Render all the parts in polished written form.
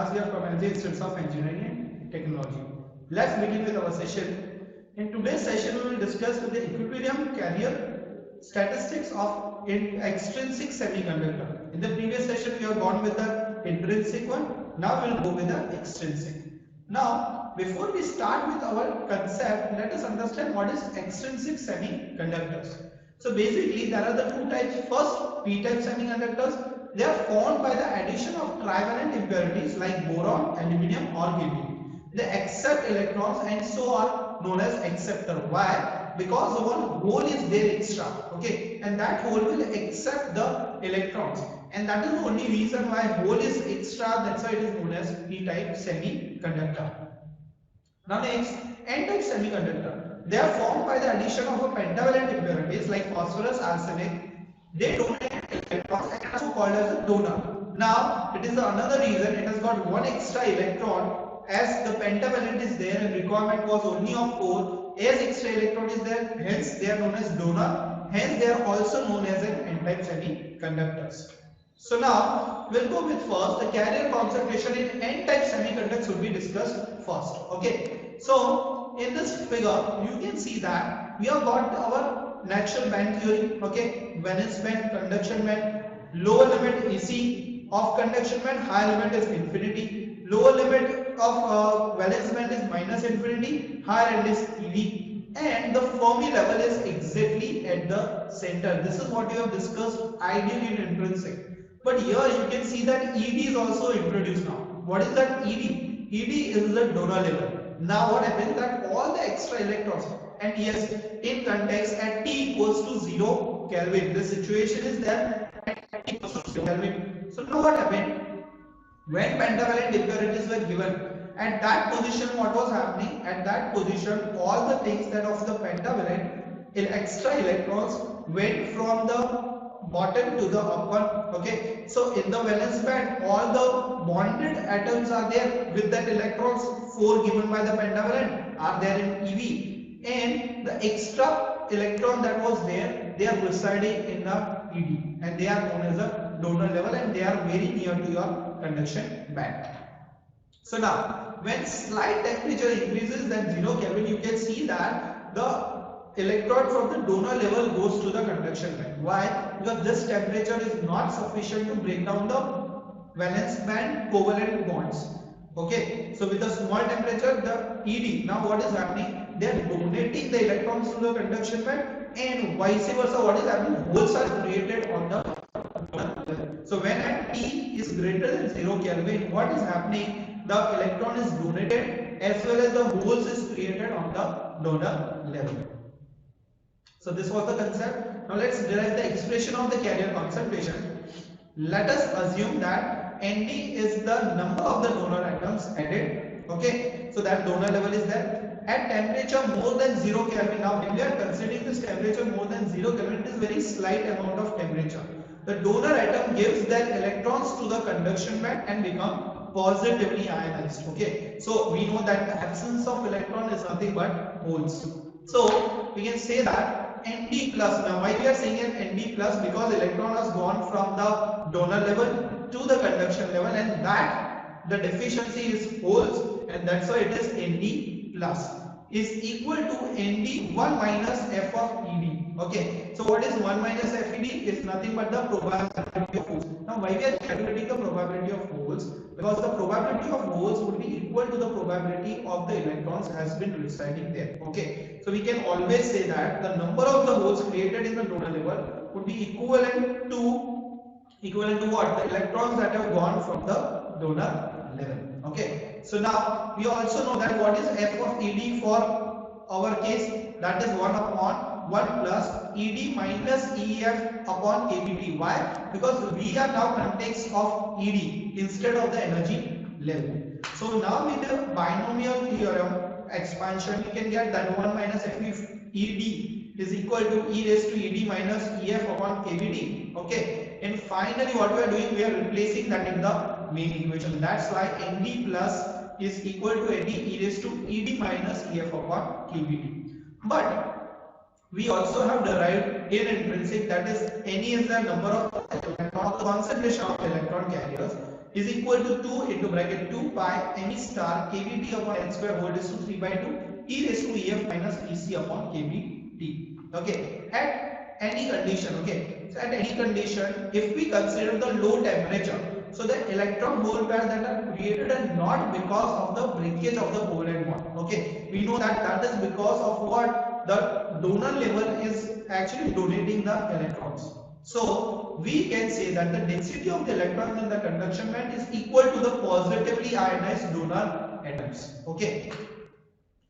Vikas here from LG Institute of Engineering and Technology. Let's begin with our session. In today's session, we will discuss the equilibrium carrier statistics of extrinsic semiconductor. In the previous session, we have gone with the intrinsic one. Now we will go with the extrinsic. Now, before we start with our concept, let us understand what is extrinsic semiconductors. So basically, there are the two types. First, p-type semiconductors. They are formed by the addition of trivalent impurities like boron, aluminium or gadolinium. They accept electrons and so are known as acceptor. Why? Because one hole is there extra, okay, and that hole will accept the electrons, and that is the only reason why hole is extra. That's why it is known as p-type semiconductor. Now next, n-type semiconductor. They are formed by the addition of a pentavalent impurities like phosphorus, arsenic. They donate electrons and are also called as a donor. Now, it is another reason it has got one extra electron, as the pentavalent is there and requirement was only of 4. As extra electron is there, hence they are known as donor. Hence they are also known as an n-type semiconductors. So now we'll go with first the carrier concentration in n-type semiconductors will be discussed first. Okay. So in this figure you can see that we have got our natural band theory. Okay. Valence band, conduction band. Lower limit AC of conduction band, higher limit is infinity. Lower limit of valence band is minus infinity. Higher end is EV. And the Fermi level is exactly at the center. This is what you have discussed ideally in intrinsic. But here you can see that ED is also introduced now. What is that ED? ED is the donor level. Now what happens that all the extra electrons, and yes, in context at T equals to 0 Kelvin, the situation is there at T equals to 0 Kelvin. So now what happened? When pentavalent impurities were given, at that position what was happening? At that position all the things that of the pentavalent extra electrons went from the bottom to the upper. Okay, so in the valence band all the bonded atoms are there with that electrons 4 given by the pentavalent are there in EV, and the extra electron that was there, they are residing in the ED and they are known as a donor level and they are very near to your conduction band. So now when slight temperature increases than 0 Kelvin, you can see that the electron from the donor level goes to the conduction band. Why? Because this temperature is not sufficient to break down the valence band covalent bonds. Okay, so with a small temperature, the ED, now what is happening? They are donating the electrons to the conduction band, and vice versa. What is happening? Holes are created on the donor level. So when at T is greater than 0 Kelvin, what is happening? The electron is donated as well as the holes is created on the donor level. So this was the concept. Now let's derive the expression of the carrier concentration. Let us assume that Nd is the number of the donor atoms added. Okay, so that donor level is there. At temperature more than 0 Kelvin, now when we are considering this temperature more than 0 Kelvin, it is very slight amount of temperature. The donor atom gives their electrons to the conduction band and become positively ionized. Okay, so we know that the absence of electron is nothing but holes. So we can say that Nd plus. Now why we are saying it Nd plus? Because electron has gone from the donor level to the conduction level, and that the deficiency is holes, and that's why it is Nd plus is equal to Nd 1 minus F of Ed. Okay, so what is 1 minus Fed? Is nothing but the probability of holes. Now why we are calculating the probability of holes? Because the probability of holes would be equal to the probability of the electrons has been residing there. Okay, so we can always say that the number of the holes created in the donor level would be equivalent to what? The electrons that have gone from the donor level. Okay, so now we also know that what is F of Ed for our case, that is 1 upon 1 plus Ed minus EF upon kBT. Why? Because we are now context of Ed instead of the energy level. So now with the binomial theorem expansion, you can get that 1 minus F Ed is equal to E raised to Ed minus EF upon kBT. Okay, and finally what we are doing, we are replacing that in the main equation. That's why Nd plus is equal to Nd e raised to Ed minus EF upon kBT. But we also have derived in intrinsic, that is Ne is the number of electron, concentration of electron carriers is equal to 2 into bracket 2 pi me star kBt upon n square whole raised to 3 by 2 e raised to ef minus ec upon kBt. Okay, at any condition, okay, so at any condition, if we consider the low temperature, so the electron hole pair that are created are not because of the breakage of the covalent bond. Okay, we know that that is because of what the donor level is actually donating the electrons. So we can say that the density of the electrons in the conduction band is equal to the positively ionized donor atoms. Okay.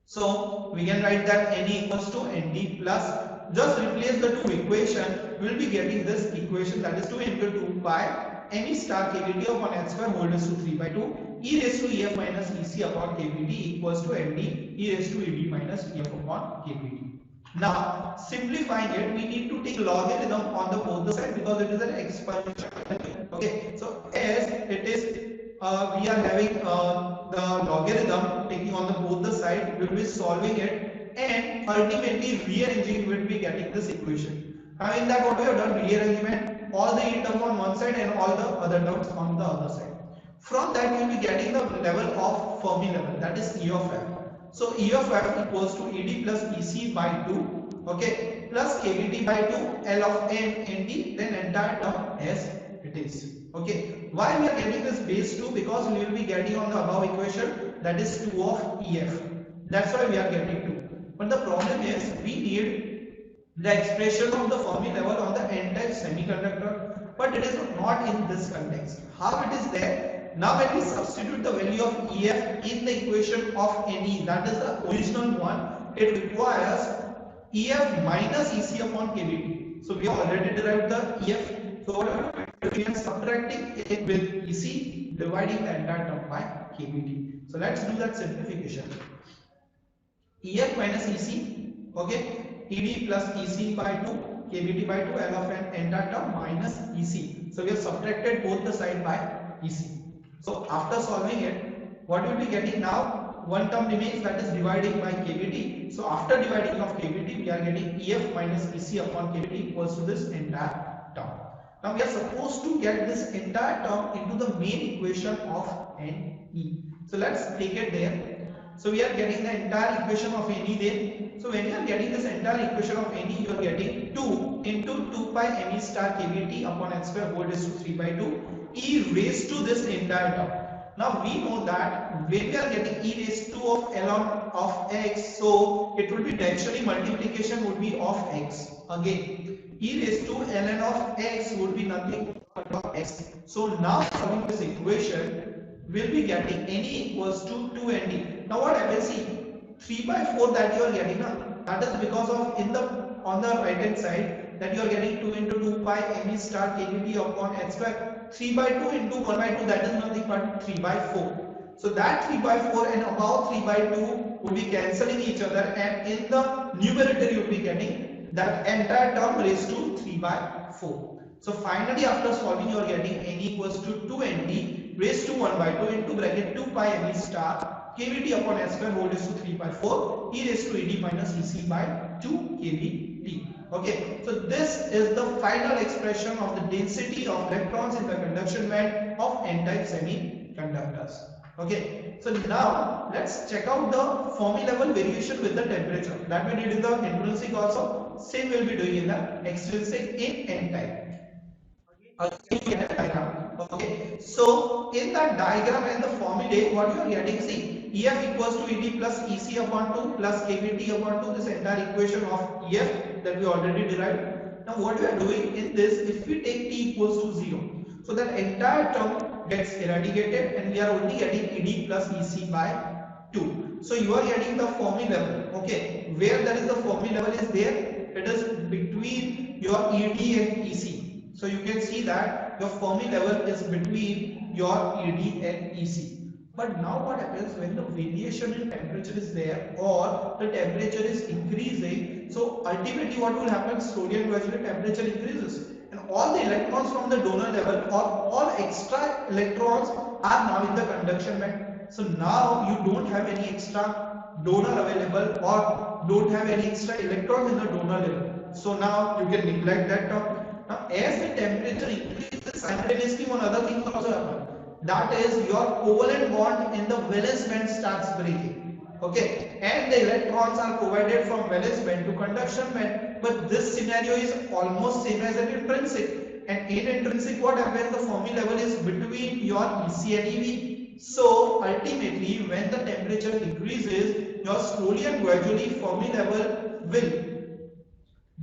So we can write that Ne equals to Nd plus, just replace the two equation, we will be getting this equation, that is 2 into 2 pi Me star kBt upon n square whole raised to 3 by 2 e raised to ef minus ec upon kBt equals to Nd e raised to Ed minus ef upon kBt. Now simplifying it, we need to take logarithm on the both the side because it is an exponential. Okay, so as it is we are having the logarithm taking on the both the side, we will be solving it and ultimately rearranging, we will be getting this equation. Having that, what we have done, rearrangement, all the e terms on one side and all the other terms on the other side. From that we will be getting the level of Fermi level, that is E of f. So E of f equals to Ed plus Ec by 2, okay, plus kBt by 2, L of n Nd, then entire term as it is. Okay, why we are getting this base 2? Because we will be getting on the above equation, that is 2 of EF. That's why we are getting 2. But the problem is we need the expression of the Fermi level on the n-type semiconductor, but it is not in this context. How it is there? Now when we substitute the value of EF in the equation of Ne, that is the original one, it requires EF minus EC upon kBt. So we have already derived the EF. So what we are subtracting it with EC, dividing the entire term by kBt. So let's do that simplification. EF minus EC, okay, Ed plus EC by 2, kBt by 2, L of n entire term minus EC. So we have subtracted both the side by EC. So after solving it, what we will be getting now? One term remains, that is dividing by kBt. So after dividing of kBt, we are getting EF minus EC upon kBt equals to this entire term. Now we are supposed to get this entire term into the main equation of Ne. So let's take it there. So we are getting the entire equation of Ne there. So when you are getting this entire equation of Ne, you are getting 2 into 2 pi Me star kBt upon n square whole raised to 3 by 2 e raised to this entire term. Now we know that when we are getting e raised to of ln of x, so it will be naturally multiplication would be of x. Again, e raised to ln of x would be nothing but x. So now from this equation, we'll be getting Ne equals to 2Nd. Now what happens? See, 3 by 4 that you are getting, that is because of on the right hand side that you are getting 2 into 2 pi Me star kBt upon n square. 3 by 2 into 1 by 2, that is nothing but 3 by 4. So that 3 by 4 and above 3 by 2 will be cancelling each other, and in the numerator you will be getting that entire term raised to 3 by 4. So finally after solving you are getting N equals to 2Nd raised to 1 by 2 into bracket 2 pi Me star kBt upon n square whole raised to 3 by 4 e raised to Ed minus Ec by 2 kBt. Okay, so this is the final expression of the density of electrons in the conduction band of n-type semiconductors. Okay, so now let's check out the Fermi level variation with the temperature that we did in the intrinsic also. Same we'll be doing in the extrinsic in n-type. Okay, so in that diagram and the formulae, what you are getting, see, EF equals to Ed plus EC upon 2 plus kBt upon 2, this entire equation of EF that we already derived. Now what we are doing in this, if we take t equals to 0, so that entire term gets eradicated and we are only getting Ed plus EC by 2. So you are getting the Fermi level, okay, where there is the Fermi level is there, it is between your Ed and EC. So you can see that your Fermi level is between your Ed and EC. But now what happens when the variation in temperature is there or the temperature is increasing? So ultimately what will happen? Slowly and gradually temperature increases, and all the electrons from the donor level or all extra electrons are now in the conduction band. So now you don't have any extra donor available or don't have any extra electrons in the donor level. So now you can neglect that term. Now as the temperature increases, simultaneously one other thing also happens. that is your covalent bond in the valence band starts breaking. Okay, and the electrons are provided from valence band to conduction band, but this scenario is almost same as an intrinsic. And in intrinsic, what happens? The Fermi level is between your EC and EV. So ultimately, when the temperature increases, your slowly and gradually Fermi level will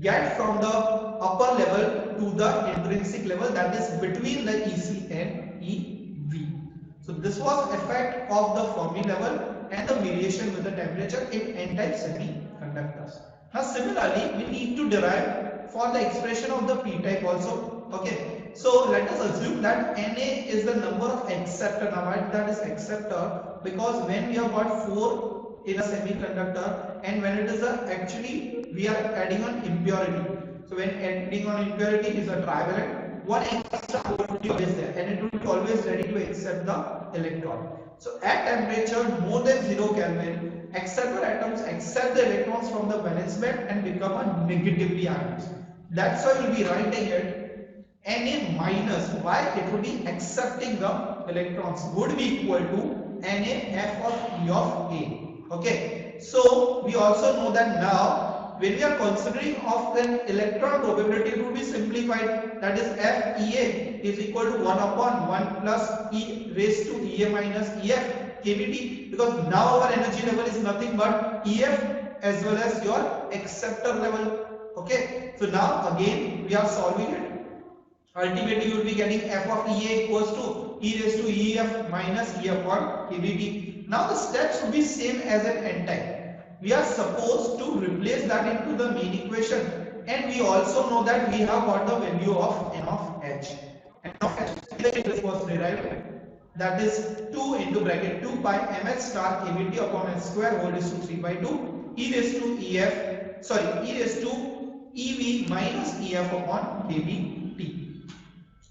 get from the upper level to the intrinsic level, that is between the EC and EV. So this was effect of the Fermi level and the variation with the temperature in n-type semiconductors. Now similarly, we need to derive for the expression of the p-type also. Okay, so let us assume that Na is the number of acceptor. Now why that is acceptor? Because when we have got 4 in a semiconductor, and when it is actually we are adding on impurity. So when adding on impurity is a trivalent, one extra will be always there, and it will be always ready to accept the electron. So at temperature more than 0 Kelvin, acceptor atoms accept the electrons from the valence band and become a negatively ionized. That's why we'll be writing it Na minus. Why? It would be accepting the electrons would be equal to Na F of E of A. Okay. So we also know that now when we are considering of an electron probability, it would be simplified. That is FEA is equal to 1 upon 1 plus E raised to EA minus EF kBT, because now our energy level is nothing but EF as well as your acceptor level. Okay. So now again we are solving it. Ultimately, you will be getting F of EA equals to E raised to EF minus E upon kBT. Now the steps will be same as an n-type. We are supposed to replace that into the main equation, and we also know that we have got the value of n of h. N of h was derived, that is 2 into bracket 2 pi mh star kBT upon h square whole raised to 3 by 2 e raised to e raised to EV minus EF upon kBT.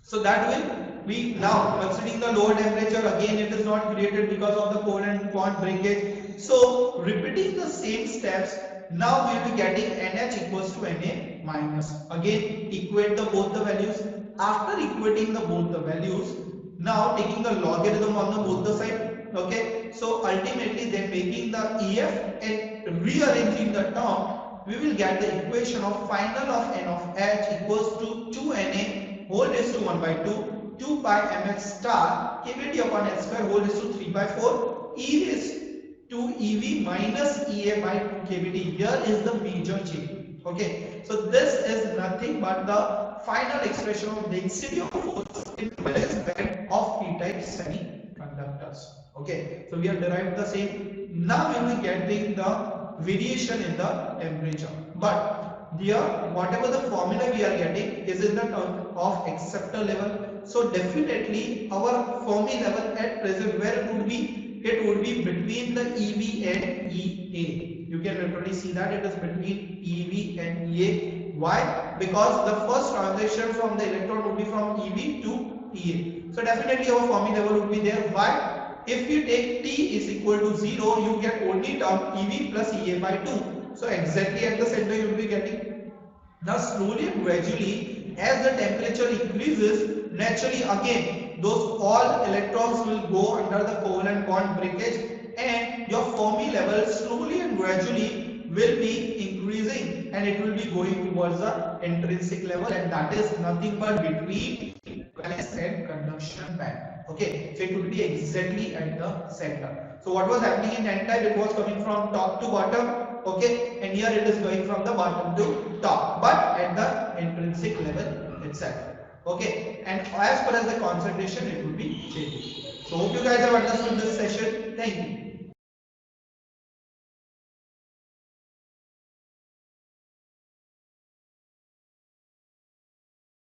So that will be now considering the lower temperature, again it is not created because of the covalent bond breakage. So repeating the same steps, now we will be getting NH equals to Na minus. Again equate the both the values. After equating the both the values, now taking the logarithm on the both the side. Okay, so ultimately then making the EF and rearranging the term, we will get the equation of final of n of h equals to 2Na whole raised to 1 by 2, 2 pi mh star kBT upon h square whole raised to 3 by 4 e raised to EV minus EA by 2 kBT. Here is the major change. Okay, so this is nothing but the final expression of density of force in valence band of p-type semiconductors. Okay, so we have derived the same. Now we will be getting the variation in the temperature, but here whatever the formula we are getting is in the term of acceptor level. So definitely our Fermi level at present, where it would be between the EV and EA. You can literally see that it is between EV and EA. Why? Because the first transition from the electron would be from EV to EA. So definitely our Fermi level would be there. Why? If you take T is equal to 0, you get only term EV plus EA by 2. So exactly at the center you will be getting. Now slowly and gradually, as the temperature increases, naturally again those all electrons will go under the covalent bond breakage, and your Fermi level slowly and gradually will be increasing, and it will be going towards the intrinsic level, and that is nothing but between valence and conduction band. Okay, so it would be exactly at the center. So what was happening in n-type? It was coming from top to bottom. Okay, and here it is going from the bottom to top, but at the intrinsic level itself. Okay, and as far as the concentration, it will be changing. So hope you guys have understood this session. Thank you.